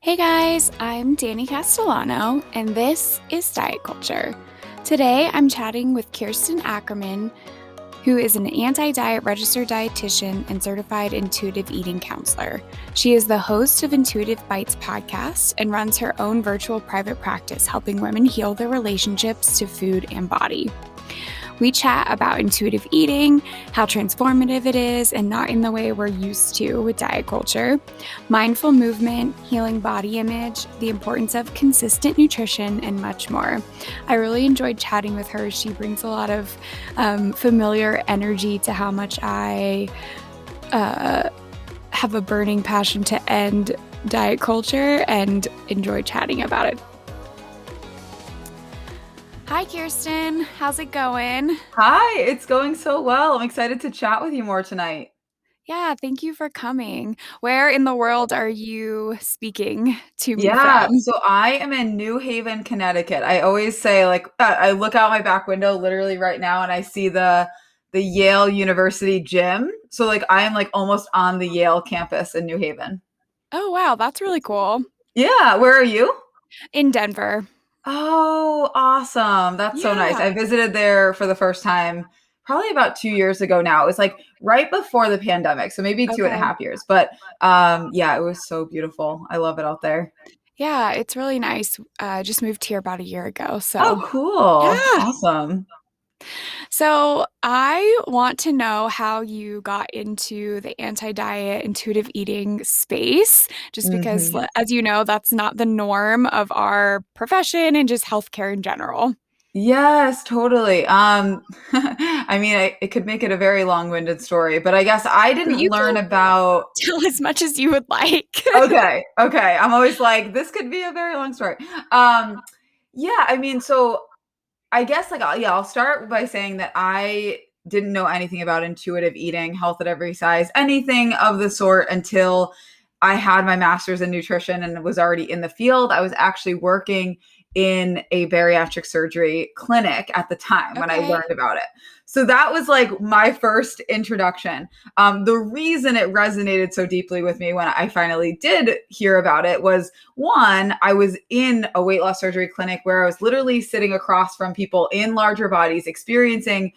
Hey guys, I'm Dani Castellano, and this is Diet Culture. Today I'm chatting with Kirsten Ackerman, who is an anti-diet registered dietitian and certified intuitive eating counselor. She is the host of Intuitive Bites podcast and runs her own virtual private practice, helping women heal their relationships to food and body. We chat about intuitive eating, how transformative it is and not in the way we're used to with diet culture, mindful movement, healing body image, the importance of consistent nutrition, and much more. I really enjoyed chatting with her. She brings a lot of familiar energy to how much I have a burning passion to end diet culture and enjoy chatting about it. Hi, Kirsten. How's it going? Hi, it's going so well. I'm excited to chat with you more tonight. Yeah, thank you for coming. Where in the world are you speaking to me Yeah, from? so I am in New Haven, Connecticut. I always say I look out my back window literally right now and I see the Yale University gym. So I am almost on the Yale campus in New Haven. Oh, wow, that's really cool. Yeah, where are you? In Denver. Oh, awesome. That's so nice. Yeah. I visited there for the first time probably about 2 years ago now. It was right before the pandemic, so maybe two and a Okay. half years. But yeah, it was so beautiful. I love it out there. Yeah, it's really nice. I just moved here about a year ago. Oh, So, cool. yeah. Awesome. So, I want to know how you got into the anti-diet intuitive eating space, just because, Mhm. as you know, that's not the norm of our profession and just healthcare in general. Yes, totally. I mean, it could make it a very long-winded story, but I guess I didn't You learn can about. tell as much as you would like. Okay, okay. I'm always like, this could be a very long story. Um, yeah, I mean, so I guess I'll start by saying that I didn't know anything about intuitive eating, health at every size, anything of the sort until I had my master's in nutrition and was already in the field. I was actually working in a bariatric surgery clinic at the time when I Okay. learned about it. So that was my first introduction. The reason it resonated so deeply with me when I finally did hear about it was one, I was in a weight loss surgery clinic where I was literally sitting across from people in larger bodies experiencing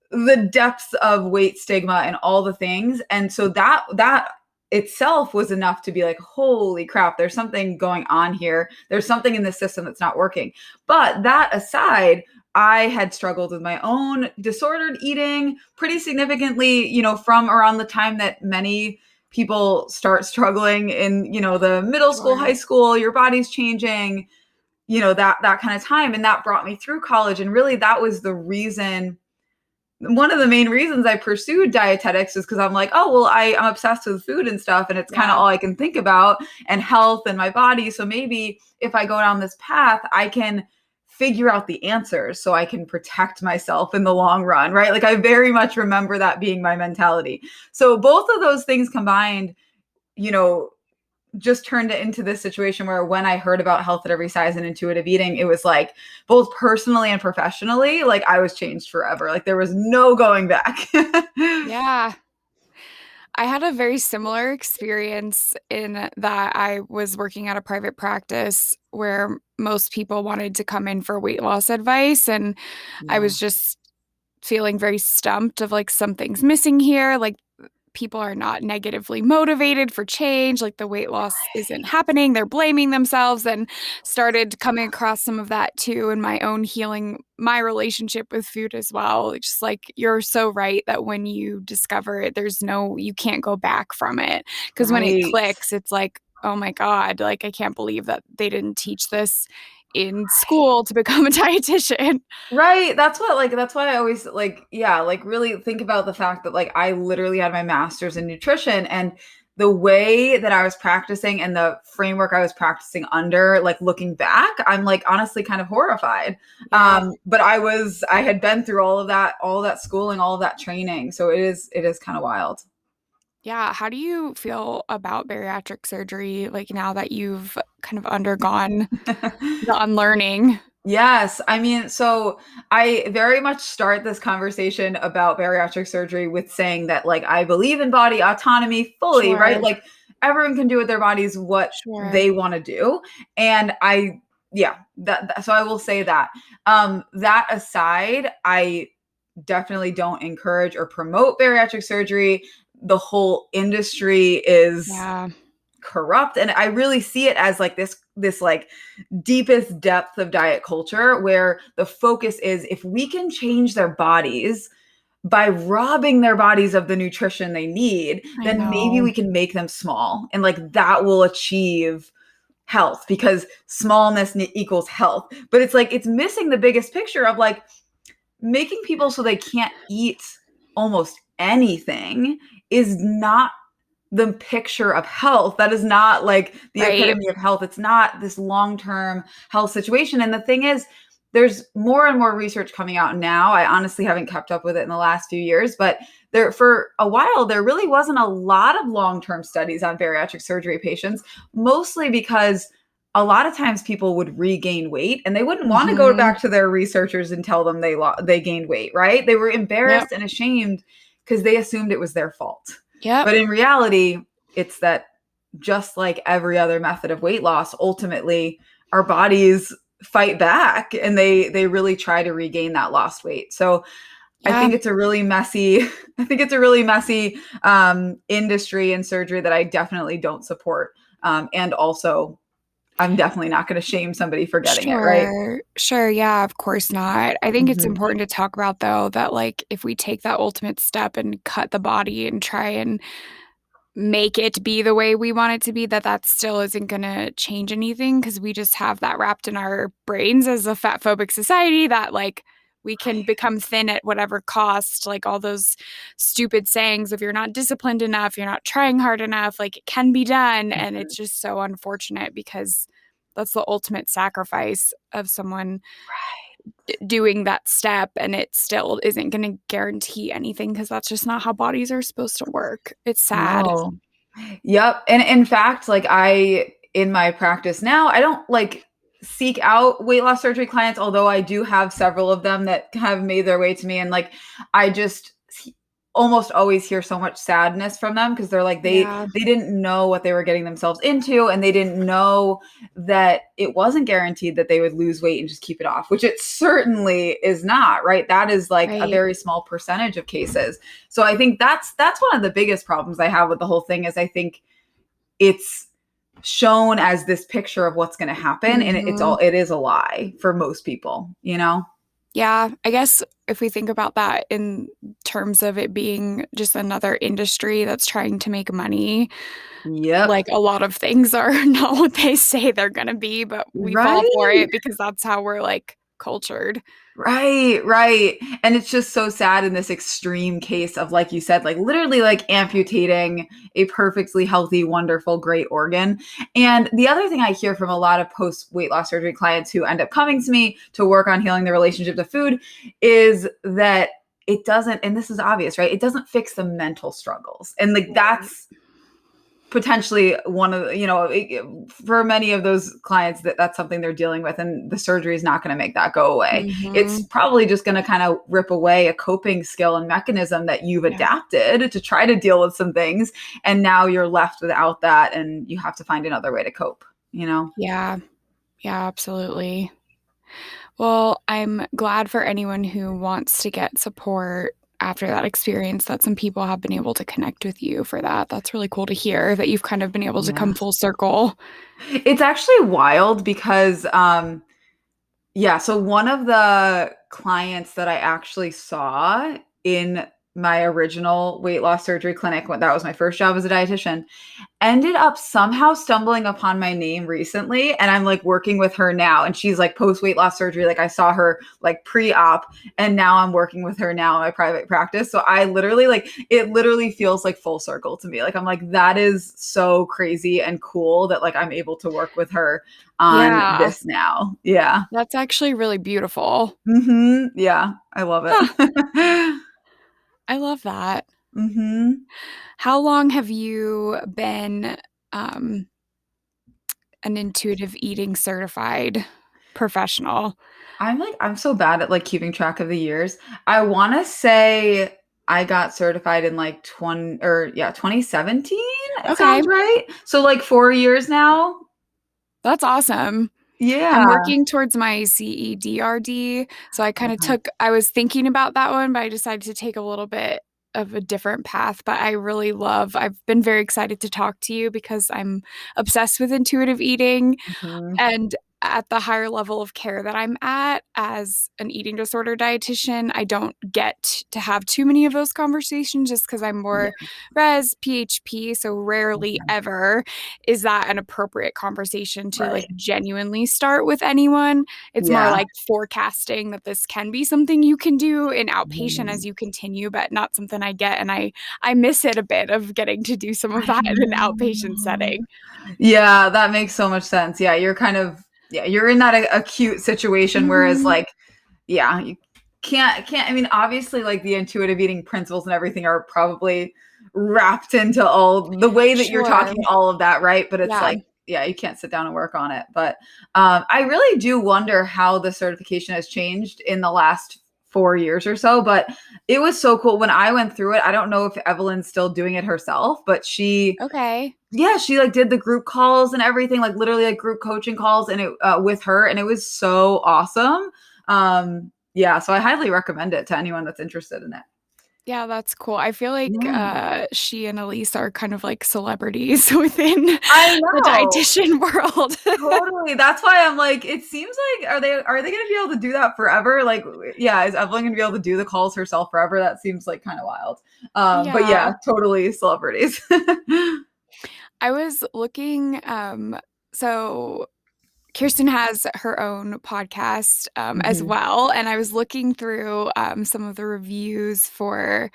the depths of weight stigma and all the things. And so that itself was enough to be like, holy crap, there's something going on here. There's something in the system that's not working. But that aside, I had struggled with my own disordered eating pretty significantly, from around the time that many people start struggling in, the middle school, Sure. high school, your body's changing, that kind of time. And that brought me through college. And really that was the reason, one of the main reasons I pursued dietetics is because I'm like, oh, well, I'm obsessed with food and stuff, and it's kind of Yeah. all I can think about, and health and my body. So maybe if I go down this path, I can figure out the answers so I can protect myself in the long run, right? I very much remember that being my mentality. So both of those things combined, you know, just turned it into this situation where when I heard about health at every size and intuitive eating, it was both personally and professionally, I was changed forever. There was no going back. Yeah. I had a very similar experience in that I was working at a private practice where most people wanted to come in for weight loss advice. And I Yeah. was just feeling very stumped of like something's missing here. Like people are not negatively motivated for change, like the weight loss isn't happening, they're blaming themselves, and started coming across some of that too in my own healing my relationship with food as well. It's just like you're so right that when you discover it, you can't go back from it, because when it Right. clicks it's like, oh my god, like I can't believe that they didn't teach this in school to become a dietitian. Right. That's why I always yeah, really think about the fact that I literally had my master's in nutrition, and the way that I was practicing and the framework I was practicing under, looking back, I'm honestly kind of horrified. Yeah. But I had been through all of that schooling, all of that training. So it is kind of wild. Yeah, how do you feel about bariatric surgery, like, now that you've kind of undergone the unlearning? Yes. I mean, so I very much start this conversation about bariatric surgery with saying that, I believe in body autonomy fully, right? Sure. everyone can do with their bodies what Sure. they want to do. And so I will say that. That aside, I definitely don't encourage or promote bariatric surgery. The whole industry is Yeah. corrupt, and I really see it as like this like deepest depth of diet culture where the focus is if we can change their bodies by robbing their bodies of the nutrition they need, I then maybe know. we can make them small, and like that will achieve health because smallness equals health. But it's like it's missing the biggest picture of like making people so they can't eat almost anything is not the picture of health. That is not like the Right. epitome of health. It's not this long-term health situation. And the thing is, there's more and more research coming out now. I honestly haven't kept up with it in the last few years, but there for a while there really wasn't a lot of long-term studies on bariatric surgery patients, mostly because a lot of times people would regain weight and they wouldn't want to go Mhm. back to their researchers and tell them they gained weight, right? They were Yep. embarrassed and ashamed because they assumed it was their fault. Yep. But in reality, it's that just like every other method of weight loss, ultimately our bodies fight back and they really try to regain that lost weight. So I Yeah. think it's a really messy industry and surgery that I definitely don't support. And also I'm definitely not going to shame somebody for getting it, right? Sure. Sure. Yeah, of course not. I think it's Mhm. important to talk about though that like if we take that ultimate step and cut the body and try and make it be the way we want it to be, that still isn't gonna change anything because we just have that wrapped in our brains as a fat phobic society that, like, we can become thin at whatever cost, like, all those stupid sayings, "If you're not disciplined enough, you're not trying hard enough," like, it can be done, and it's Mhm. just so unfortunate because that's the ultimate sacrifice of someone doing that step, and it still isn't gonna guarantee anything because that's just not how bodies are supposed to work. It's sad. No. Yep. And in fact, like I in my practice now, I don't like seek out weight loss surgery clients, although I do have several of them that have made their way to me. And like I just almost always hear so much sadness from them because they're like Yeah. they didn't know what they were getting themselves into and they didn't know that it wasn't guaranteed that they would lose weight and just keep it off, which it certainly is not, right? That is like a Right. very small percentage of cases. So I think that's one of the biggest problems I have with the whole thing is I think it's shown as this picture of what's going to happen and Mhm. it is a lie for most people, you know? Yeah, I guess if we think about that in terms of it being just another industry that's trying to make money, Yep. like, a lot of things are not what they say they're gonna be, but we fall for Right. it because that's how we're, like, cultured. Right, right. And it's just so sad in this extreme case of, like you said, like literally like amputating a perfectly healthy, wonderful, great organ. And the other thing I hear from a lot of post weight loss surgery clients who end up coming to me to work on healing their relationship to food is that it doesn't, and this is obvious, right? It doesn't fix the mental struggles. And like Right. that's potentially one of the, for many of those clients that's something they're dealing with and the surgery is not going to make that go away. It's Mhm. probably just going to kind of rip away a coping skill and mechanism that you've Yeah. adapted to try to deal with some things, and now you're left without that and you have to find another way to cope, you know. Yeah. Yeah, absolutely. Well, I'm glad for anyone who wants to get support after that experience that some people have been able to connect with you for that. That's really cool to hear that you've kind of been able to come Yeah, full circle. it's actually wild because yeah, so one of the clients that I actually saw in my original weight loss surgery clinic, when that was my first job as a dietitian, ended up somehow stumbling upon my name recently, and I'm like working with her now, and she's like post weight loss surgery. Like I saw her like pre-op, and now I'm working with her now in my private practice. So I literally like it literally feels like full circle to me. Like I'm like that is so crazy and cool that like I'm able to work with her on Yeah, this now. Yeah. that's actually really beautiful. Yeah, I love it. Huh, I love that. Mhm. How long have you been, um, an intuitive eating certified professional? I'm so bad at, like, keeping track of the years. I wanna say I got certified in, like, 2017? it Okay. sounds right. So like 4 years now. That's awesome. I'm Yeah. working towards my CEDRD. So Okay. I was thinking about that one, but I decided to take a little bit of a different path. But I've been very excited to talk to you because I'm obsessed with intuitive eating. Mhm. And at the higher level of care that I'm at as an eating disorder dietitian, I don't get to have too many of those conversations just because I'm more Yeah. res PHP. So rarely Okay. ever is that an appropriate conversation to like Right. genuinely start with anyone. It's more Yeah. like forecasting that this can be something you can do in outpatient as Mhm. you continue, but not something I get. And I miss it a bit of getting to do some of I that in an outpatient know. setting. Yeah, that makes so much sense. Yeah, you're kind of yeah, you're in that acute situation whereas Mhm. like yeah, you can't I mean obviously like the intuitive eating principles and everything are probably wrapped into all the way that you're Sure. talking all of that, right? But it's Yeah. like yeah, you can't sit down and work on it. But I really do wonder how the certification has changed in the last 4 years or so. But it was so cool when I went through it. I don't know if Evelyn's still doing it herself, but Okay. she like did the group calls and everything, like literally like group coaching calls and it with her, and it was so awesome. Yeah, so I highly recommend it to anyone that's interested in it. Yeah, that's cool. I feel like Yeah, she and Elise are kind of like celebrities within I the know. dietitian world. Totally. That's why I'm like, it seems like are they gonna be able to do that forever? Like, yeah, is Evelyn gonna be able to do the calls herself forever? That seems like kind of wild. But Yeah. yeah, totally celebrities. I was looking, so Kirsten has her own podcast as Mhm. well, and I was looking through some of the reviews for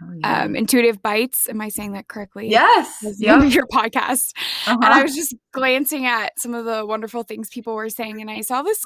Oh yeah. Intuitive Bites. Am I saying that correctly? Yes. Was the name Yep. of your podcast. And I Uh-huh. was just glancing at some of the wonderful things people were saying, and I saw this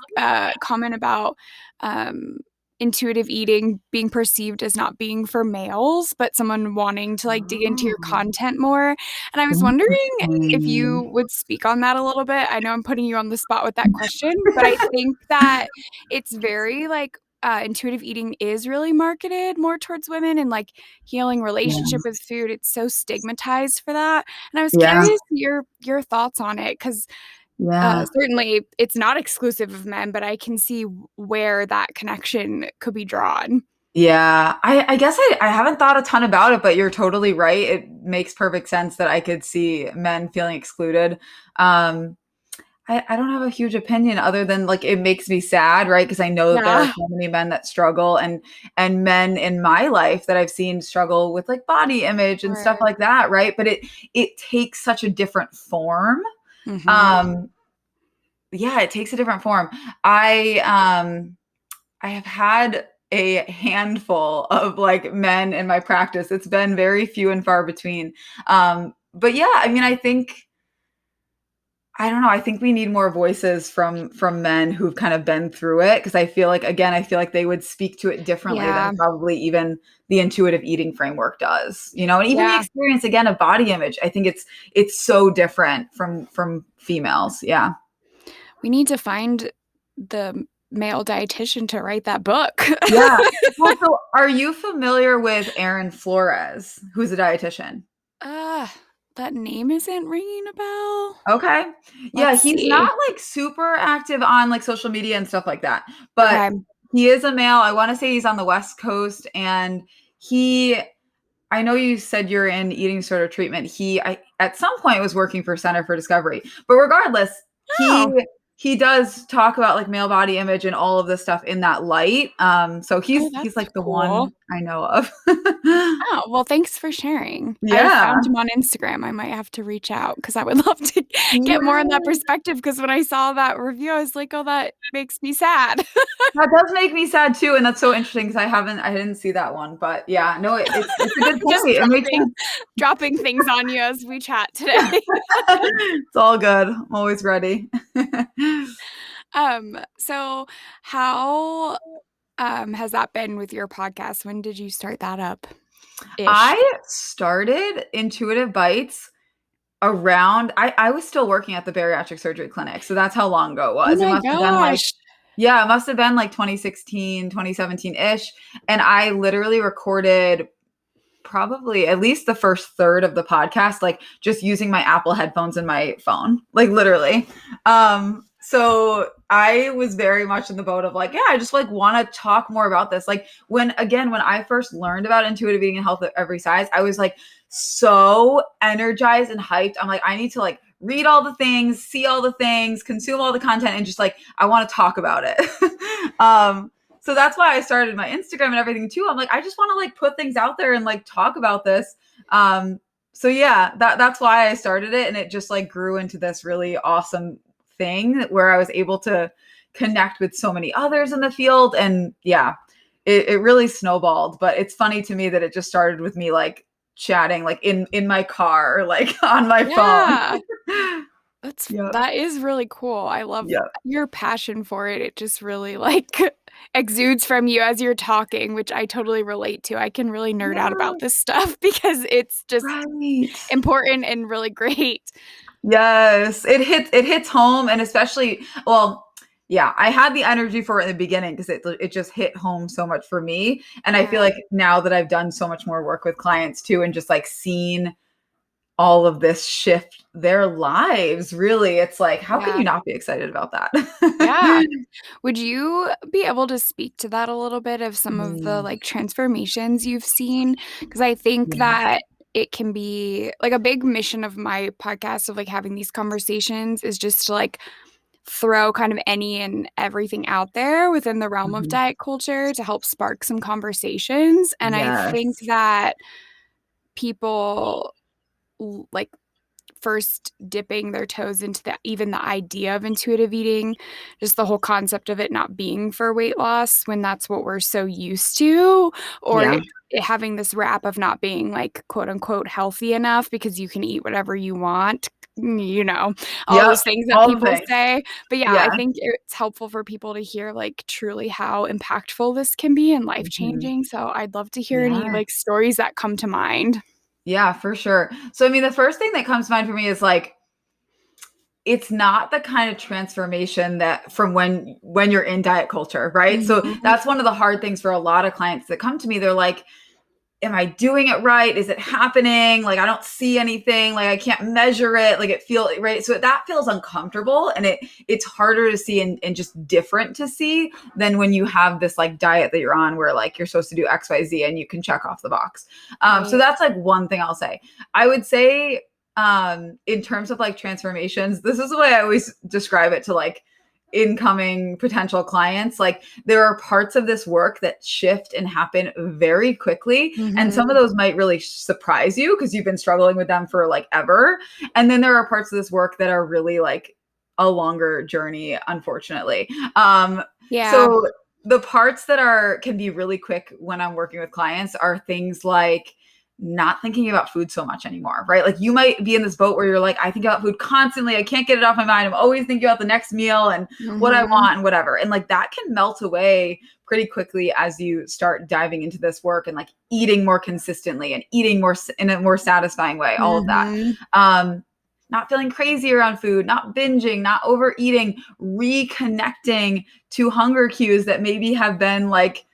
comment about um, intuitive eating being perceived as not being for males, but someone wanting to like dig into your Oh, content more. And I was wondering if you interesting. would speak on that a little bit. I know I'm putting you on the spot with that question, but I think that it's very like intuitive eating is really marketed more towards women and like healing Yeah. relationship with food. It's so stigmatized for that. And I was Yeah. curious your thoughts on it because Yeah. certainly it's not exclusive of men, but I can see where that connection could be drawn. Yeah. I guess I haven't thought a ton about it, but you're totally right. It makes perfect sense that I could see men feeling excluded. Um, I don't have a huge opinion other than like it makes me sad, right? Because I know that there are Yeah, so many men that struggle and men in my life that I've seen struggle with like body image and stuff sure. like that, right? But it takes such a different form. Hmm. Um, yeah, it takes a different form. I have had a handful of like men in my practice. It's been very few and far between. But yeah, I mean, I don't know. I think we need more voices from men who've kind of been through it because I feel like again, I feel like they would speak to it differently Yeah, than probably even the intuitive eating framework does. You know, and even the yeah. experience again of body image. I think it's so different from females. Yeah. We need to find the male dietitian to write that book. Yeah. Well, so are you familiar with Aaron Flores, who's a dietitian? uh, that name isn't ringing a bell. Okay. Yeah, Let's he's not see. like super active on like social media and stuff like that, but Okay. he is a male. I want to say he's on the West Coast and he I know you said you're in eating disorder treatment. At some point was working for Center for Discovery. But regardless, he Oh, he does talk about like male body image and all of this stuff in that light. So oh, he's that's like the cool. one I know of. Oh, well, thanks for sharing. I Yeah. found him on Instagram. I might have to reach out because I would love to get more on that Yeah. perspective. Because when I saw that review, I was like, oh, that makes me sad. That does make me sad too, and that's so interesting because I didn't see that one, but yeah, no, it's a good Just point. It makes sense. dropping things on you as we chat today. It's all good. I'm always ready. So how has that been with your podcast? When did you start that up ish? I started Intuitive Bites around I was still working at the bariatric surgery clinic, so that's how long ago it Oh was. It my must have been like gosh. yeah, it must have been like 2016, 2017-ish, and I literally recorded probably at least the first third of the podcast, like just using my Apple headphones and my phone, like literally. So I was very much in the boat of like, yeah, I just like want to talk more about this. Like when I first learned about intuitive eating and health at every size, I was like so energized and hyped. I'm like, I need to like read all the things, see all the things, consume all the content, and just like I want to talk about it. So that's why I started my Instagram and everything too. I'm like, I just want to like put things out there and like talk about this. So yeah, that's why I started it, and it just like grew into this really awesome thing where I was able to connect with so many others in the field. And yeah, it really snowballed. But it's funny to me that it just started with me like chatting like in my car, like on my phone. Yeah. Yep. That is really cool. I love Yep. your passion for it. It just really like exudes from you as you're talking, which I totally relate to. I can really nerd out Yeah. about this stuff because it's just Right. important and really great. Yes, it hits home, and especially, well, yeah, I had the energy for it in the beginning because it just hit home so much for me, and I feel Yeah. like now that I've done so much more work with clients too, and just like seen all of this shift their lives, really, it's like, how can Yeah. you not be excited about that? Yeah. Would you be able to speak to that a little bit of some of the Mm, like transformations you've seen? Because I think yeah. that it can be like a big mission of my podcast of like having these conversations is just to like throw kind of any and everything out there within the realm of Mhm. diet culture to help spark some conversations. And I think Yes. that people like first dipping their toes into the even the idea of intuitive eating, just the whole concept of it not being for weight loss when that's what we're so used to, or Yeah. it having this rap of not being like quote unquote healthy enough because you can eat whatever you want, all Yep. those things that All the people things. say. But yeah, Yeah. I think it's helpful for people to hear like truly how impactful this can be and life Mhm. changing. So I'd love to hear any Yeah. like stories that come to mind. Yeah, for sure. So, I mean, the first thing that comes to mind for me is like, it's not the kind of transformation that from when you're in diet culture, right? So Mhm. that's one of the hard things for a lot of clients that come to me. They're like, am I doing it right? Is it happening? Like, I don't see anything. Like, I can't measure it. Like, it feels right. So that feels uncomfortable, and it's harder to see and just different to see than when you have this like diet that you're on where like you're supposed to do XYZ and you can check off the box. So Right. that's like one thing I'll say. I would say in terms of like transformations, this is the way I always describe it to like incoming potential clients. Like, there are parts of this work that shift and happen very quickly, and some of Mhm. those might really surprise you because you've been struggling with them for like ever. And then there are parts of this work that are really like a longer journey, unfortunately. Yeah. So the parts that are can be really quick when I'm working with clients are things like not thinking about food so much anymore, right? Like, you might be in this boat where you're like, I think about food constantly. I can't get it off my mind. I'm always thinking about the next meal and what I Mhm. want and whatever. And like that can melt away pretty quickly as you start diving into this work and like eating more consistently and eating more in a more satisfying way, all of that. Mhm. Not feeling crazy around food, not binging, not overeating, reconnecting to hunger cues that maybe have been like,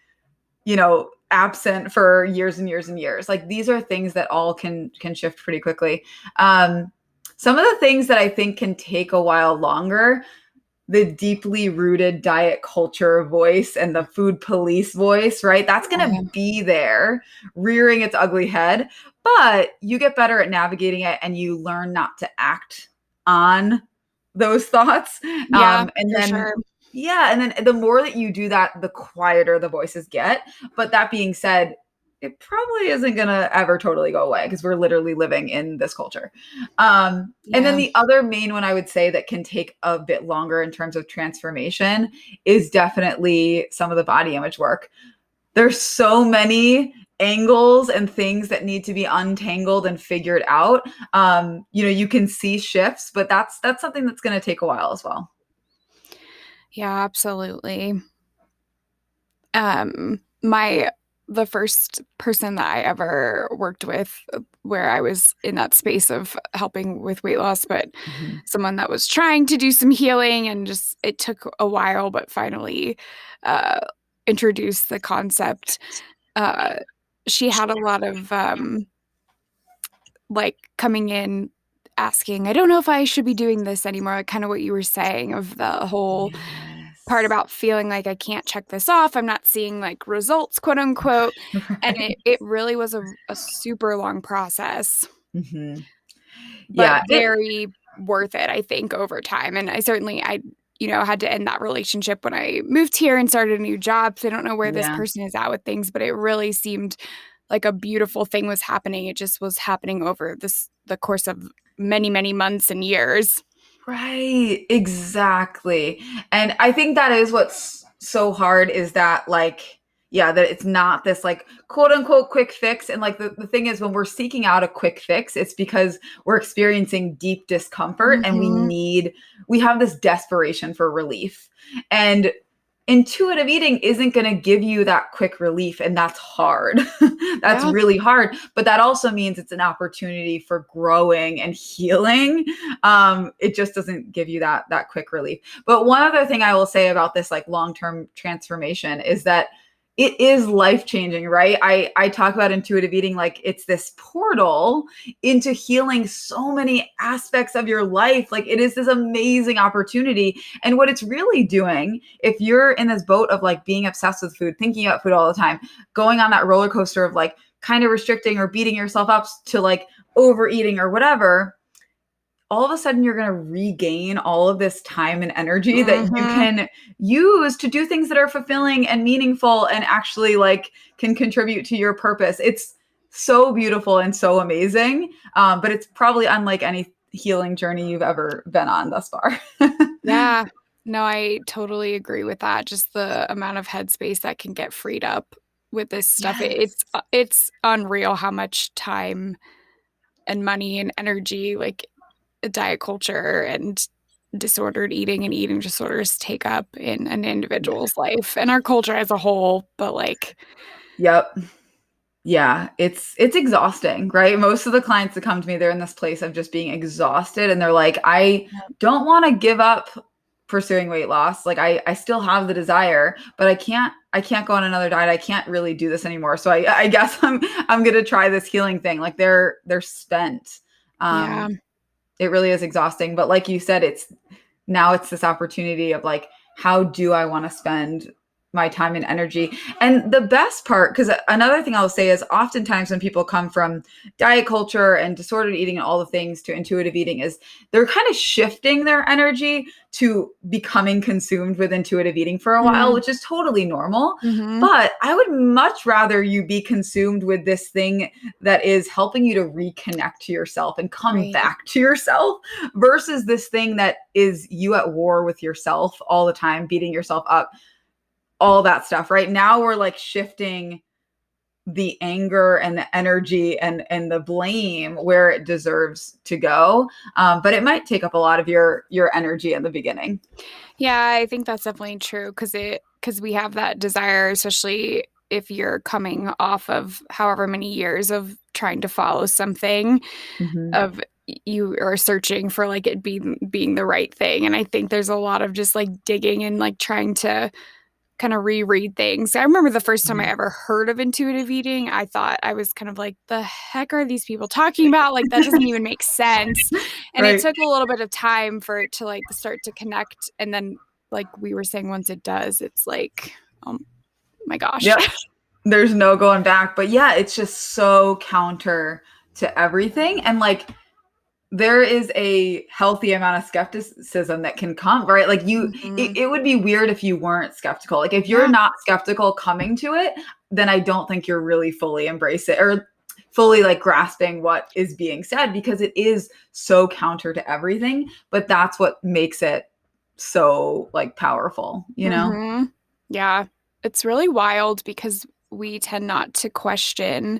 absent for years and years and years. Like, these are things that all can shift pretty quickly. Some of the things that I think can take a while longer, the deeply rooted diet culture voice and the food police voice, right? That's going to Yeah. be there rearing its ugly head, but you get better at navigating it and you learn not to act on those thoughts. Yeah, And for then, sure. yeah, and then the more that you do that, the quieter the voices get. But that being said, it probably isn't going to ever totally go away because we're literally living in this culture. And then Yeah. the other main one I would say that can take a bit longer in terms of transformation is definitely some of the body image work. There's so many angles and things that need to be untangled and figured out. You can see shifts, but that's something that's going to take a while as well. Yeah, absolutely. My the first person that I ever worked with where I was in that space of helping with weight loss, but Mhm. someone that was trying to do some healing and just it took a while, but finally uh, introduced the concept. she had a lot of like coming in asking, I don't know if I should be doing this anymore, like kind of what you were saying of the whole part Yes. about feeling like I can't check this off. I'm not seeing like results, quote unquote. And Right. it really was a super long process, Hmm. but Yeah. very worth it, I think, over time. And I had to end that relationship when I moved here and started a new job. So I don't know where this Yeah. person is at with things, but it really seemed like a beautiful thing was happening. It just was happening over the course of many, many months and years. Right, exactly. And I think that is what's so hard is that like yeah, that it's not this like quote unquote quick fix. And like the thing is when we're seeking out a quick fix, it's because we're experiencing deep discomfort and Hmm. we have this desperation for relief. And intuitive eating isn't going to give you that quick relief and that's hard. That's Yeah. really hard, but that also means it's an opportunity for growing and healing. It just doesn't give you that quick relief. But one other thing I will say about this like long-term transformation is that it is life-changing, right? I talk about intuitive eating like it's this portal into healing so many aspects of your life. Like it is this amazing opportunity. And what it's really doing, if you're in this boat of like being obsessed with food, thinking about food all the time, going on that roller coaster of like kind of restricting or beating yourself up to like overeating or whatever, all of a sudden you're going to regain all of this time and energy that you Hmm. can use to do things that are fulfilling and meaningful and actually like can contribute to your purpose. It's so beautiful and so amazing. But it's probably unlike any healing journey you've ever been on thus far. Yeah. No, I totally agree with that. Just the amount of headspace that can get freed up with this stuff. Yes. It's unreal how much time and money and energy like diet culture and disordered eating and eating disorders take up in an Yeah. individual's life and our culture as a whole. But like, Yep. Yeah, it's exhausting, right? Most of the clients that come to me, they're in this place of just being exhausted and they're like, I don't want to give up pursuing weight loss. Like I still have the desire, but I can't go on another diet. I can't really do this anymore. So I guess I'm gonna try this healing thing. Like they're spent. yeah. It really is exhausting. But like you said, it's this opportunity of like, how do I want to spend my time and energy? And the best part, because another thing I'll say is oftentimes when people come from diet culture and disordered eating and all the things to intuitive eating, is they're kind of shifting their energy to becoming consumed with intuitive eating for a while, which is totally normal. Mm-hmm. But I would much rather you be consumed with this thing that is helping you to reconnect to yourself and come Right. back to yourself versus this thing that is you at war with yourself all the time, beating yourself up, all that stuff. Right now, we're like shifting the anger and the energy and the blame where it deserves to go. But it might take up a lot of your energy in the beginning. Yeah, I think that's definitely true because we have that desire, especially if you're coming off of however many years of trying to follow something, Mm-hmm. of you are searching for like it being the right thing. And I think there's a lot of just like digging and like trying to kind of reread things. I remember the first time I Yeah. ever heard of intuitive eating, I thought I was kind of like, the heck are these people talking about? Like, that doesn't even make sense. And it Right. took a little bit of time for it to like start to connect. And then, like we were saying, once it does, it's like, oh my gosh. Yep. There's no going back. But yeah, it's just so counter to everything. And like there is a healthy amount of skepticism that can come, right? Like Mhm. it would be weird if you weren't skeptical. Like if you're Yeah. not skeptical coming to it, then I don't think you're really fully embrace it or fully like grasping what is being said because it is so counter to everything. But that's what makes it so like powerful, you know? Hmm. Yeah. It's really wild because we tend not to question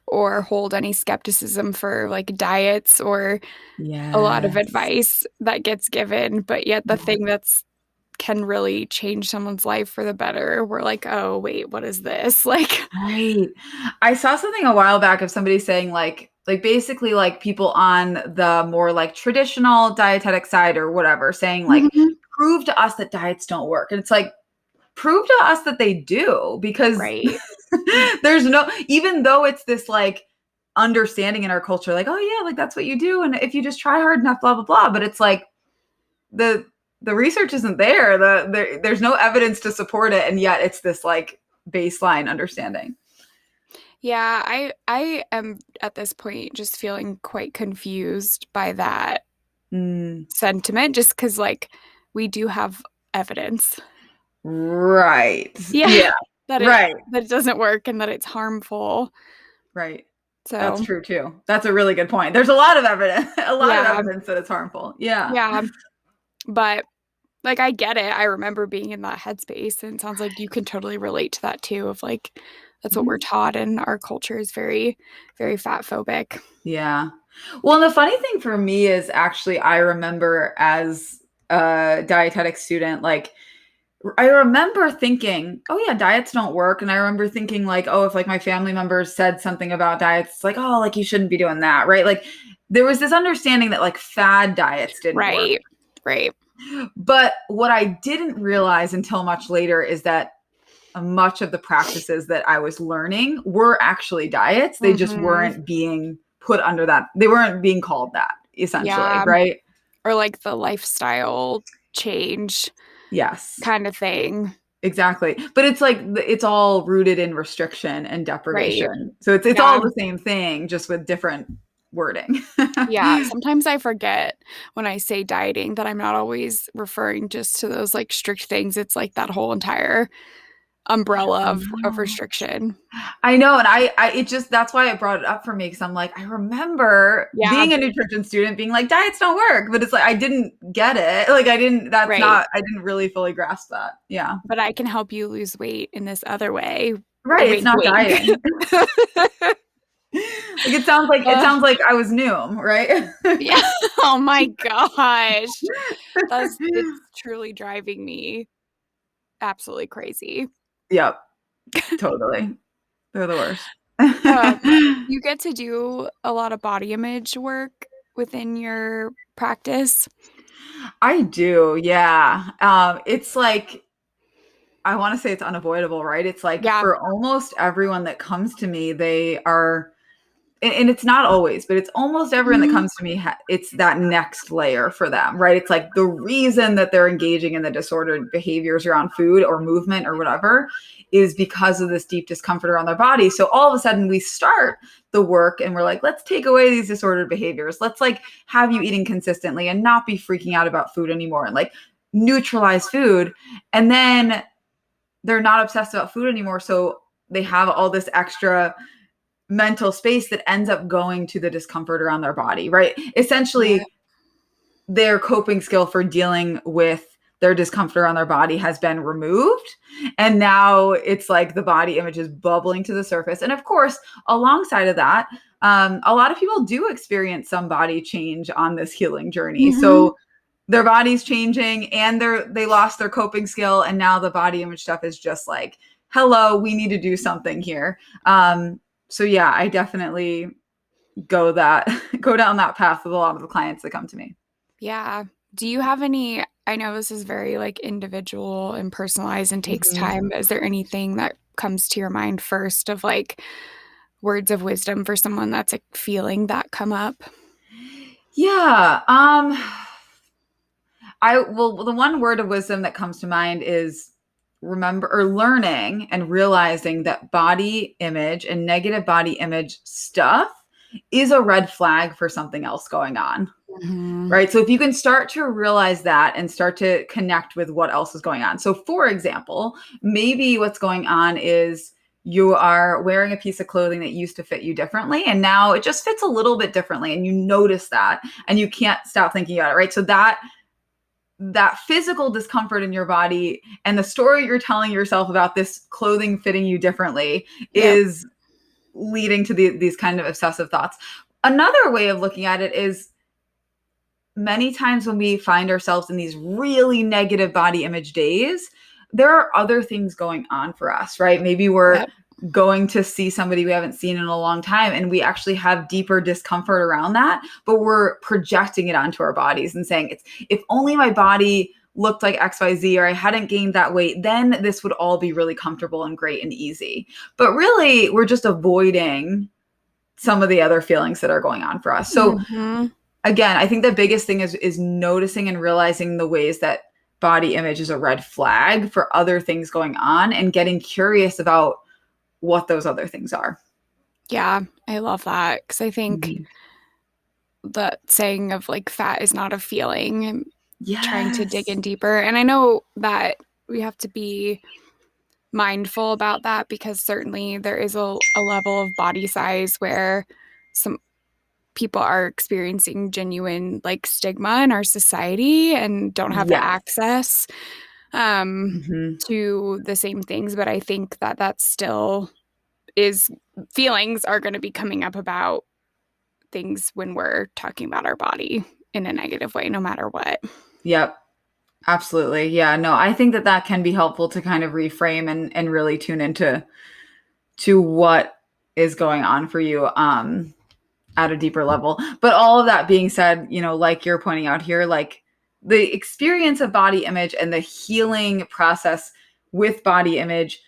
or hold any skepticism for like diets or a lot of Yes. advice that gets given, but yet the thing that's can really change someone's life for the better, we're like, oh, wait, what is this? Like, Right. I saw something a while back of somebody saying like basically like people on the more like traditional dietetic side or whatever saying like mhm, prove to us that diets don't work. And it's like prove to us that they do because right. There's no, even though it's this like understanding in our culture, like, oh yeah, like that's what you do. And if you just try hard enough, blah, blah, blah. But it's like the research isn't there. There's no evidence to support it. And yet it's this like baseline understanding. Yeah, I am at this point just feeling quite confused by that Mm, sentiment just because like we do have evidence. right. Yeah, Yeah. that it Right. that it doesn't work and that it's harmful. Right. That's So, true too. That's a really good point. There's a lot of evidence, a lot of yeah. evidence that it's harmful. Yeah. Yeah, but like I get it. I remember being in that headspace and it sounds like you can totally relate to that too of like that's what we're Mhm. taught and our culture is very very fat phobic. Yeah. Well, and the funny thing for me is actually I remember as a dietetic student, like I remember thinking, oh yeah, diets don't work. And I remember thinking like, oh, if like my family members said something about diets, it's like, oh, like you shouldn't be doing that, right? Like there was this understanding that like fad diets didn't work. Right. Right. But what I didn't realize until much later is that much of the practices that I was learning were actually diets. They just Mhm. weren't being put under that. They weren't being called that, essentially, Yeah. right? Or like the lifestyle change Yes, kind of thing. exactly. But it's like it's all rooted in restriction and Right. deprivation. So it's all Yeah. the same thing, just with different wording. Yeah. Sometimes I forget when I say dieting that I'm not always referring just to those like strict things. It's like that whole entire umbrella I of know. restriction. I know, and I it just that's why it brought it up for me because I'm like, I remember Yeah. being a nutrition student being like, diets don't work, but it's like I didn't get it. Like I didn't. That's Right. not. I didn't really fully grasp that. Yeah, But I can help you lose weight in this other way. right. It's Wink, not wink. dieting. Like it Uh, sounds like I was Noom, right? yeah. Oh my gosh. It's truly driving me absolutely crazy. Yep, totally. They're the worst. Um, you get to do a lot of body image work within your practice. I do, yeah. It's like I want to say it's unavoidable, right? It's like Yeah. for almost everyone that comes to me, they are and it's not always, but it's almost everyone that Mhm. comes to me, it's that next layer for them, right? It's like the reason that they're engaging in the disordered behaviors around food or movement or whatever is because of this deep discomfort around their body. So all of a sudden we start the work and we're like, let's take away these disordered behaviors. Let's like have you eating consistently and not be freaking out about food anymore and like neutralize food. And then they're not obsessed about food anymore. So they have all this extra mental space that ends up going to the discomfort around their body, right? Yeah. Essentially, their coping skill for dealing with their discomfort around their body has been removed. And now it's like the body image is bubbling to the surface. And of course, alongside of that, a lot of people do experience some body change on this healing journey. Mhm. So their body's changing and they lost their coping skill. And now the body image stuff is just like, hello, we need to do something here. So yeah, I definitely go down that path with a lot of the clients that come to me. Yeah. Do you have any I know this is very like individual and personalized and takes Mhm. time, but is there anything that comes to your mind first of like words of wisdom for someone that's like feeling that come up? Yeah. The one word of wisdom that comes to mind is remember or learning and realizing that body image and negative body image stuff is a red flag for something else going on. Mhm. Right. So if you can start to realize that and start to connect with what else is going on. So, for example, maybe what's going on is you are wearing a piece of clothing that used to fit you differently. And now it just fits a little bit differently. And you notice that and you can't stop thinking about it. Right. So, that physical discomfort in your body and the story you're telling yourself about this clothing fitting you differently Yep. is leading to these kind of obsessive thoughts. Another way of looking at it is many times when we find ourselves in these really negative body image days, there are other things going on for us, right? Maybe we're Yep. going to see somebody we haven't seen in a long time and we actually have deeper discomfort around that, but we're projecting it onto our bodies and saying, it's if only my body looked like XYZ, or I hadn't gained that weight, then this would all be really comfortable and great and easy. But really, we're just avoiding some of the other feelings that are going on for us. So again, I think the biggest thing is noticing and realizing the ways that body image is a red flag for other things going on, and getting curious about what those other things are. Yeah, I love that, because I think that saying of like fat is not a feeling, and trying to dig in Yes. deeper. And I know that we have to be mindful about that, because certainly there is a level of body size where some people are experiencing genuine like stigma in our society and don't have the Yes. access Hmm. to the same things. But I think that that still is, feelings are going to be coming up about things when we're talking about our body in a negative way, no matter what. Yep. Absolutely. Yeah. No, I think that that can be helpful to kind of reframe and really tune into what is going on for you at a deeper level. But all of that being said, like you're pointing out here, like the experience of body image and the healing process with body image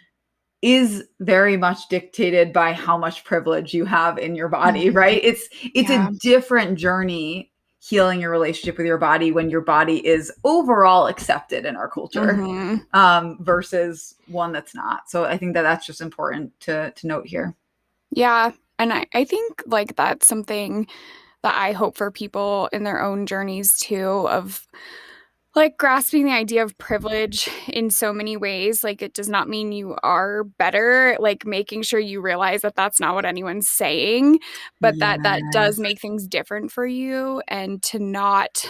is very much dictated by how much privilege you have in your body, right? It's a Yeah. different journey healing your relationship with your body when your body is overall accepted in our culture, versus one that's not. So I think that that's just important to note here. Yeah. And I think like that's something that I hope for people in their own journeys too, of like grasping the idea of privilege in so many ways. Like, it does not mean you are better, like making sure you realize that that's not what anyone's saying, but that that does Yes. make things different for you. And to not,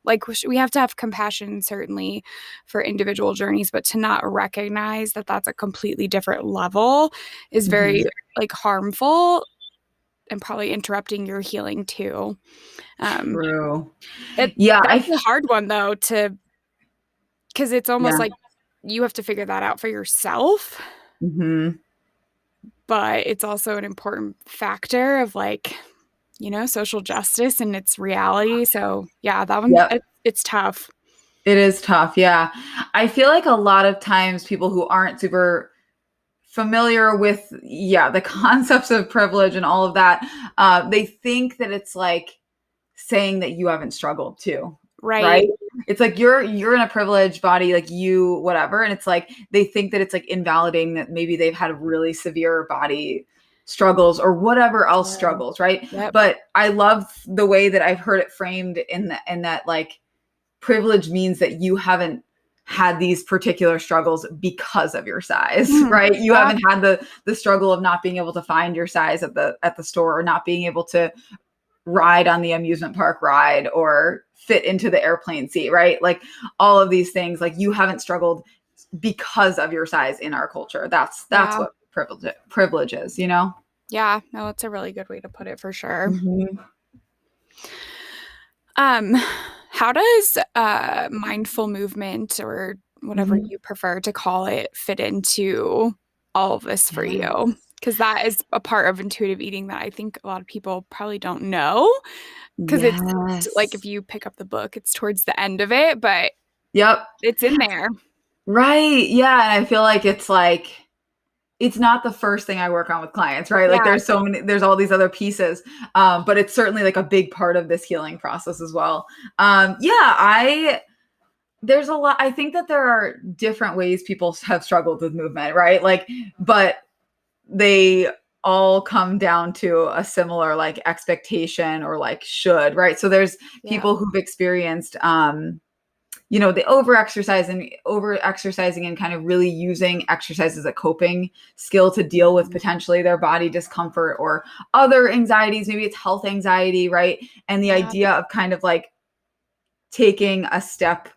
like, we have to have compassion certainly for individual journeys, but to not recognize that that's a completely different level is very Mhm. like harmful, and probably interrupting your healing too. um True. it Yeah, That's a hard one though, to, because it's almost yeah. like you have to figure that out for yourself, Mhm. but it's also an important factor of like, social justice and its reality. So yeah, that one, Yep. it's tough. It is tough. Yeah. I feel like a lot of times people who aren't super familiar with, yeah, the concepts of privilege and all of that, they think that it's like saying that you haven't struggled too, Right. right? It's like you're in a privileged body, like you whatever, and it's like they think that it's like invalidating that maybe they've had really severe body struggles or whatever else Sure. struggles, right? Yep. But I love the way that I've heard it framed in that like privilege means that you haven't had these particular struggles because of your size, right? You Yeah. haven't had the struggle of not being able to find your size at the store, or not being able to ride on the amusement park ride or fit into the airplane seat, right? Like all of these things, like you haven't struggled because of your size in our culture. That's Yeah. what privilege is, you know? Yeah. No, it's a really good way to put it, for sure. Mm-hmm. Um, how does mindful movement, or whatever Mm-hmm. you prefer to call it, fit into all of this for you? Yes. Because that is a part of intuitive eating that I think a lot of people probably don't know. Because it's like, if Yes. you pick up the book, it's towards the end of it, but Yep. it's in there. Right. Yeah. And I feel like it's not the first thing I work on with clients, right? Like Yeah. there's all these other pieces. But it's certainly like a big part of this healing process as well. There's a lot. I think that there are different ways people have struggled with movement, right? Like, but they all come down to a similar like expectation or like should, right? So there's Yeah. people who've experienced, the over exercising and kind of really using exercise as a coping skill to deal with potentially their body discomfort or other anxieties. Maybe it's health anxiety, right? And the Yeah. idea of kind of like taking a step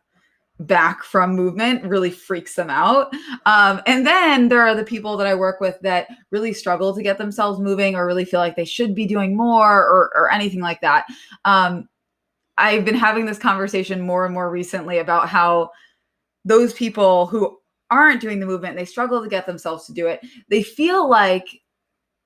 back from movement really freaks them out. And then there are the people that I work with that really struggle to get themselves moving, or really feel like they should be doing more, or anything like that. I've been having this conversation more and more recently about how those people who aren't doing the movement, they struggle to get themselves to do it. They feel like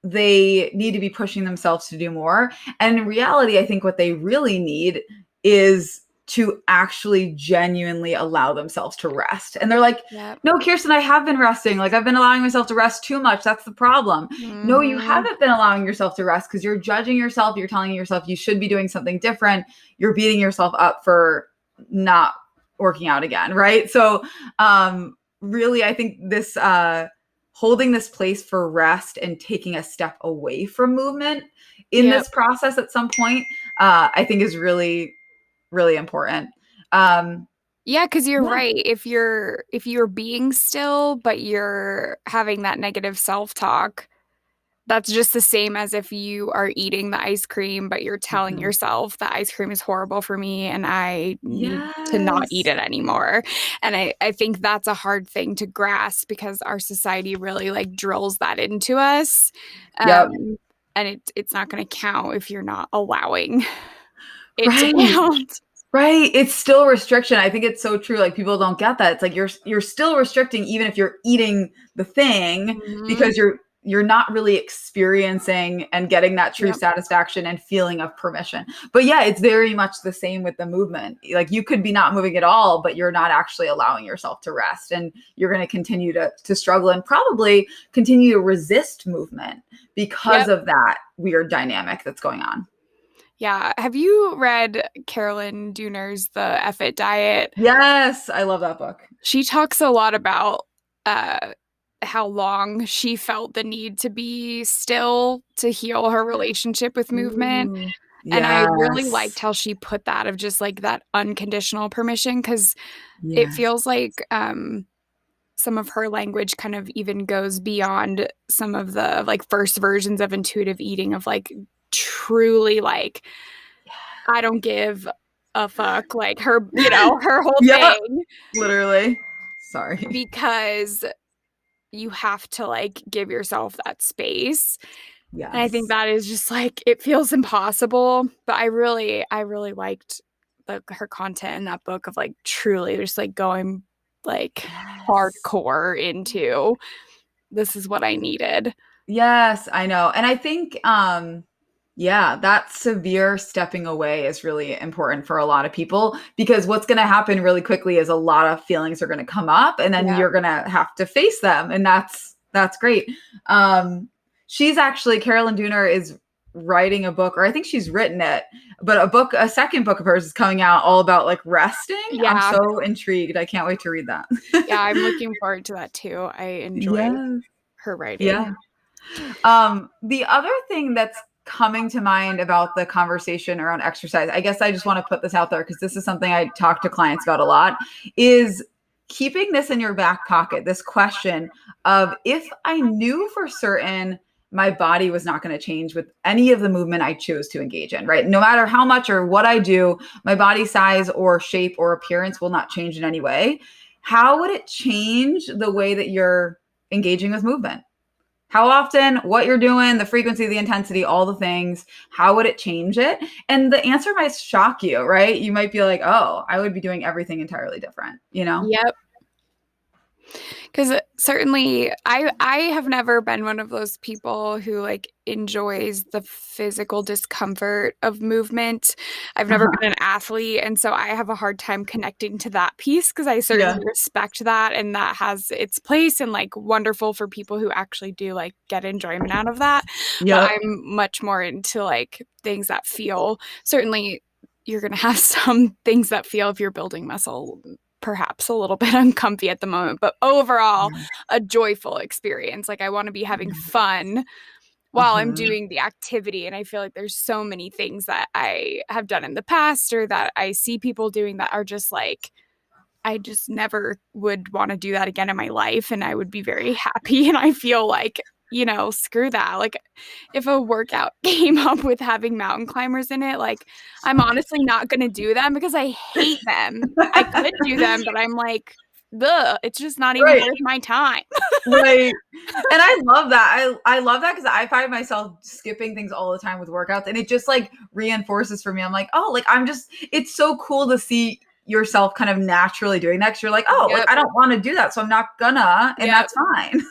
they need to be pushing themselves to do more. And in reality, I think what they really need is to actually genuinely allow themselves to rest. And they're like, Yep. no, Kirsten, I have been resting. Like I've been allowing myself to rest too much. That's the problem. No, you Mm-hmm. haven't been allowing yourself to rest because you're judging yourself. You're telling yourself you should be doing something different. You're beating yourself up for not working out again. Right. So, really, I think this, holding this place for rest and taking a step away from movement in Yep. this process at some point, I think is really, really important. Yeah, because you're Yeah. right. If you're being still, but you're having that negative self-talk, that's just the same as if you are eating the ice cream, but you're telling Mhm. yourself that ice cream is horrible for me and I need to not eat Yes. it anymore. And I think that's a hard thing to grasp because our society really like drills that into us. Yep. And it's not going to count if you're not allowing it to Right. count. Right. It's still restriction. I think it's so true. Like people don't get that. It's like you're still restricting even if you're eating the thing Mhm. because you're not really experiencing and getting that true Yep. satisfaction and feeling of permission. But yeah, it's very much the same with the movement. Like you could be not moving at all, but you're not actually allowing yourself to rest. And you're going to continue to struggle and probably continue to resist movement because Yep. of that weird dynamic that's going on. Yeah. Have you read Carolyn Dooner's The F It Diet? Yes, I love that book. She talks a lot about uh, how long she felt the need to be still to heal her relationship with movement. Ooh, And I really yes. liked how she put that of just like that unconditional permission because it Yes. feels like some of her language kind of even goes beyond some of the like first versions of intuitive eating of like truly like I don't give a fuck like her, her whole Yep, thing literally. Sorry. because you have to like give yourself that space. And I think Yes. that is just like it feels impossible, but I really liked her content in that book of like truly just like going like Yes. hardcore into this is what I needed. Yes, I know. And I think yeah, that severe stepping away is really important for a lot of people because what's going to happen really quickly is a lot of feelings are going to come up and then Yeah. you're going to have to face them and that's great. Um she's actually Carolyn Dooner is writing a book or I think she's written it, but a second book of hers is coming out all about like resting. I'm Yeah. so intrigued. I can't wait to read that. Yeah, I'm looking forward to that too. I enjoy Yes. her writing. Yeah. The other thing that's coming to mind about the conversation around exercise, I guess I just want to put this out there because this is something I talk to clients about a lot, is keeping this in your back pocket. This question of if I knew for certain my body was not going to change with any of the movement I choose to engage in, right? No matter how much or what I do, my body size or shape or appearance will not change in any way. How would it change the way that you're engaging with movement? How often, what you're doing, the frequency, the intensity, all the things, how would it change it? And the answer might shock you, right? You might be like, oh, I would be doing everything entirely different, you know? Yep. Because certainly I have never been one of those people who like enjoys the physical discomfort of movement. I've never Uh-huh. been an athlete, and so I have a hard time connecting to that piece because I Yeah. certainly respect that and that has its place and like wonderful for people who actually do like get enjoyment out of that. But Yep. I'm much more into like things that feel certainly you're going to have some things that feel if you're building muscle perhaps a little bit uncomfy at the moment, but overall, Yeah. a joyful experience. Like, I want to be having Yeah. fun while I'm Uh-huh. doing the activity. And I feel like there's so many things that I have done in the past or that I see people doing that are just like, I just never would want to do that again in my life. And I would be very happy. And I feel like, screw that. Like, if a workout came up with having mountain climbers in it, like, I'm honestly not going to do them because I hate them. I could do them, but I'm like, ugh, it's just not even Right. worth my time. Right. And I love that. I love that because I find myself skipping things all the time with workouts and it just like reinforces for me. I'm like, oh, like it's so cool to see yourself kind of naturally doing that because you're like, oh, like Yep. I don't want to do that. So I'm not gonna, and Yep. that's fine.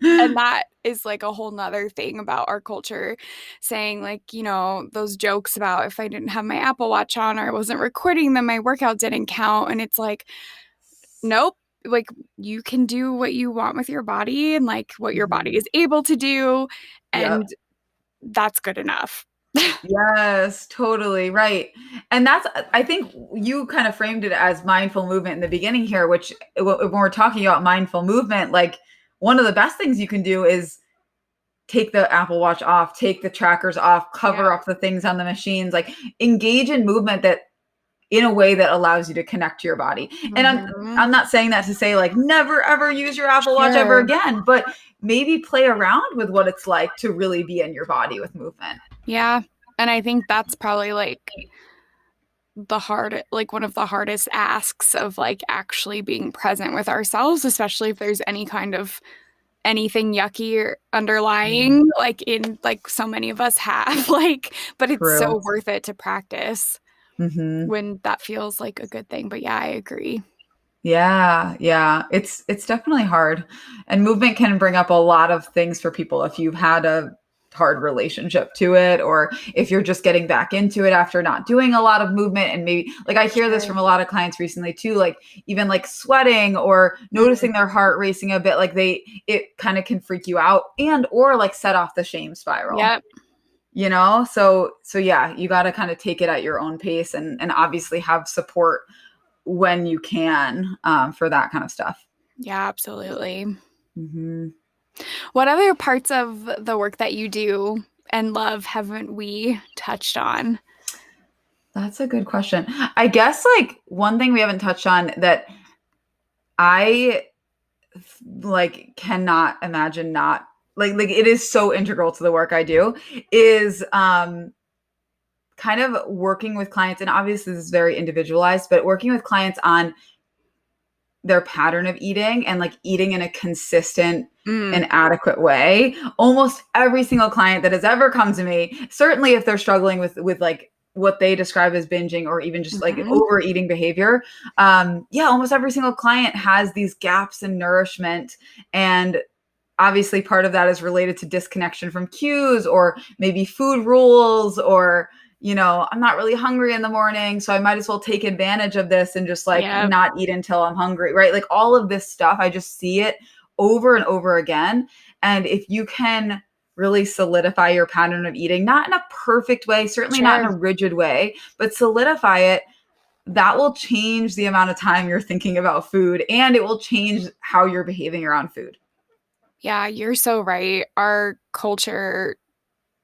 And that is like a whole nother thing about our culture, saying like, you know, those jokes about if I didn't have my Apple Watch on or I wasn't recording, then my workout didn't count. And it's like, nope, like you can do what you want with your body and like what your body Mhm. is able to do. Yep. And that's good enough. Yes, totally right. And that's, I think you kind of framed it as mindful movement in the beginning here, which when we're talking about mindful movement, like one of the best things you can do is take the Apple Watch off, take the trackers off, Yeah. cover up the things on the machines, like engage in movement that in a way that allows you to connect to your body. And Mm-hmm. I'm not saying that to say like never ever use your Apple Watch ever Sure. again, but maybe play around with what it's like to really be in your body with movement. Yeah. And I think that's probably like like one of the hardest asks of like actually being present with ourselves, especially if there's any kind of anything yucky or underlying, like in like so many of us have, like, but it's True. so worth it to practice Hmm. when that feels like a good thing. But yeah, I agree. Yeah, yeah. It's definitely hard. And movement can bring up a lot of things for people if you've had a hard relationship to it, or if you're just getting back into it after not doing a lot of movement. And maybe like I hear this Sure. from a lot of clients recently too, like even like sweating or noticing their heart racing a bit, like it kind of can freak you out and or like set off the shame spiral. Yep. So yeah, you got to kind of take it at your own pace and obviously have support when you can, for that kind of stuff. Yeah, absolutely. Hmm. What other parts of the work that you do and love haven't we touched on? That's a good question. I guess like one thing we haven't touched on that I like cannot imagine not like it is so integral to the work I do is kind of working with clients, and obviously this is very individualized, but working with clients on their pattern of eating and like eating in a consistent Mm, and adequate way. Almost every single client that has ever come to me, certainly if they're struggling with like what they describe as binging or even just like hmm. overeating behavior, yeah, almost every single client has these gaps in nourishment. And obviously part of that is related to disconnection from cues or maybe food rules, or I'm not really hungry in the morning, so I might as well take advantage of this and just like Yeah. not eat until I'm hungry, right? Like all of this stuff, I just see it over and over again. And if you can really solidify your pattern of eating, not in a perfect way, certainly not in Sure. a rigid way, but solidify it, that will change the amount of time you're thinking about food, and it will change how you're behaving around food. Yeah, you're so right. Our culture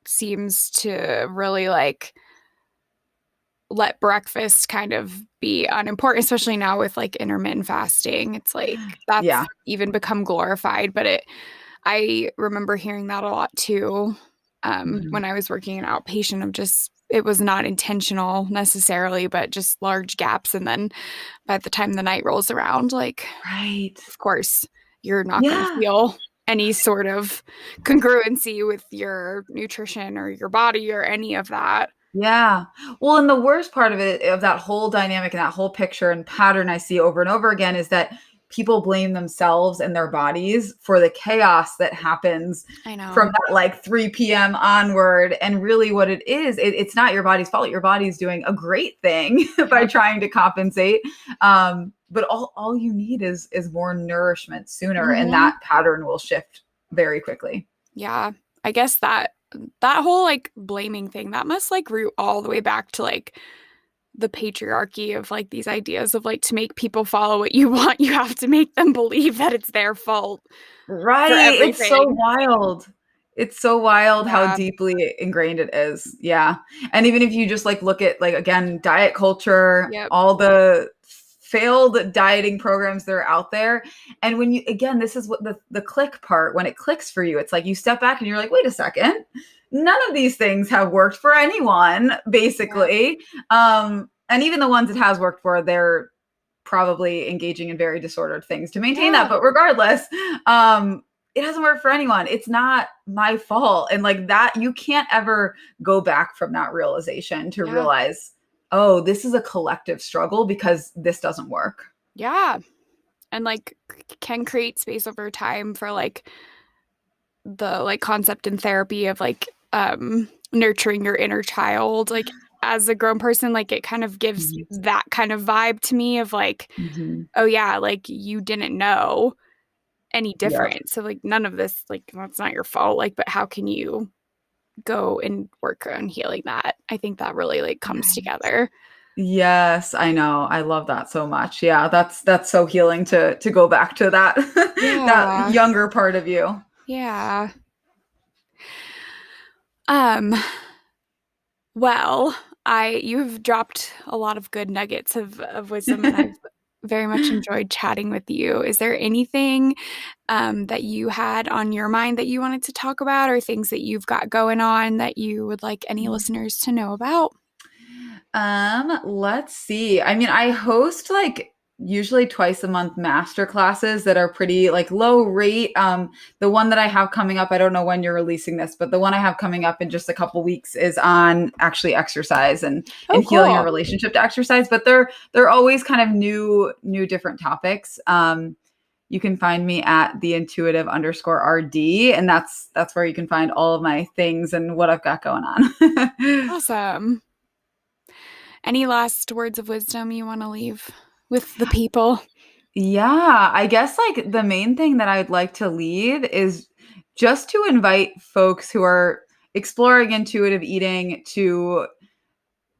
seems to really like let breakfast kind of be unimportant, especially now with like intermittent fasting. It's like that's Yeah. even become glorified, but I remember hearing that a lot too, Mhm. when I was working an outpatient of just it was not intentional necessarily, but just large gaps. And then by the time the night rolls around, like, Right. of course, you're not going to Yeah. feel any sort of congruency with your nutrition or your body or any of that. Yeah. Well, and the worst part of it, of that whole dynamic and that whole picture and pattern I see over and over again, is that people blame themselves and their bodies for the chaos that happens I from know. that like 3 p.m. onward. And really what it is, it's not your body's fault. Your body's doing a great thing by Yep. trying to compensate. But all you need is more nourishment sooner, and Hmm. that pattern will shift very quickly. Yeah. I guess that whole like blaming thing that must like root all the way back to like the patriarchy of like these ideas of like to make people follow what you want, you have to make them believe that it's their fault Right. for It's so everything. wild. It's so wild how Yeah. deeply ingrained it is. Yeah. And even if you just like look at like again diet culture, Yep. all the failed dieting programs that are out there, and when you again this is what the click part, when it clicks for you, it's like you step back and you're like, "Wait a second. None of these things have worked for anyone, Yep. basically." And even the ones it has worked for, they're probably engaging in very disordered things to maintain that. Yeah. But regardless, um, it doesn't work for anyone. It's not my fault. And like that, you can't ever go back from that realization to Yeah. realize, oh, this is a collective struggle because this doesn't work. Yeah. And like can create space over time for like the like concept in therapy of like nurturing your inner child, like as a grown person, like it kind of gives that kind of vibe to me of like, Mm-hmm. oh yeah, like you didn't know any Yep. different. So like none of this, like that's not your fault. Like, but how can you go and work on healing that? I think that really like comes together. Yes, I know. I love that so much. Yeah, that's so healing to go back to that that Yeah. younger part of you. Yeah. Um, well, you've dropped a lot of good nuggets of wisdom, and I've very much enjoyed chatting with you. Is there anything that you had on your mind that you wanted to talk about, or things that you've got going on that you would like any listeners to know about? Let's see. I mean, I host like usually twice a month master classes that are pretty like low rate. The one that I have coming up, I don't know when you're releasing this, but the one I have coming up in just a couple weeks is on actually exercise Oh, and healing your cool. relationship to exercise. But they're always kind of new different topics. You can find me at the intuitive_RD, and that's where you can find all of my things and what I've got going on. Awesome. Any last words of wisdom you want to leave with the people? Yeah, I guess like the main thing that I'd like to leave is just to invite folks who are exploring intuitive eating to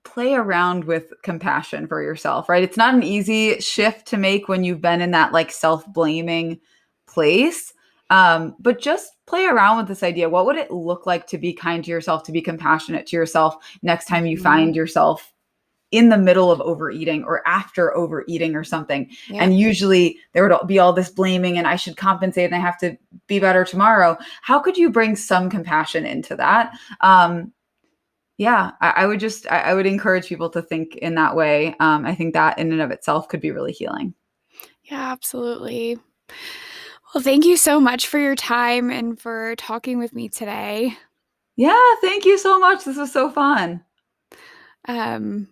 play around with compassion for yourself, right? It's not an easy shift to make when you've been in that like self-blaming place. But just play around with this idea. What would it look like to be kind to yourself, to be compassionate to yourself next time you Mhm. find yourself in the middle of overeating or after overeating or something? Yep. And usually there would be all this blaming and I should compensate and I have to be better tomorrow. How could you bring some compassion into that? Yeah, I would encourage people to think in that way. I think that in and of itself could be really healing. Yeah, absolutely. Well, thank you so much for your time and for talking with me today. Yeah, thank you so much. This was so fun. Um,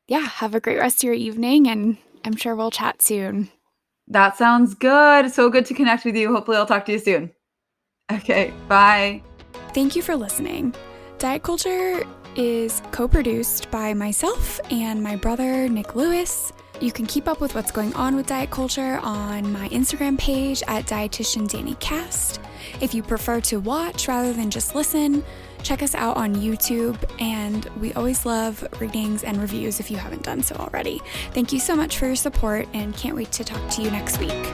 yeah, have a great rest of your evening, and I'm sure we'll chat soon. That sounds good. So good to connect with you. Hopefully I'll talk to you soon. Okay, bye. Thank you for listening. Diet Culture is co-produced by myself and my brother, Nick Lewis. You can keep up with what's going on with Diet Culture on my Instagram page at Dietitian Dani Cast. If you prefer to watch rather than just listen, check us out on YouTube, and we always love ratings and reviews if you haven't done so already. Thank you so much for your support, and can't wait to talk to you next week.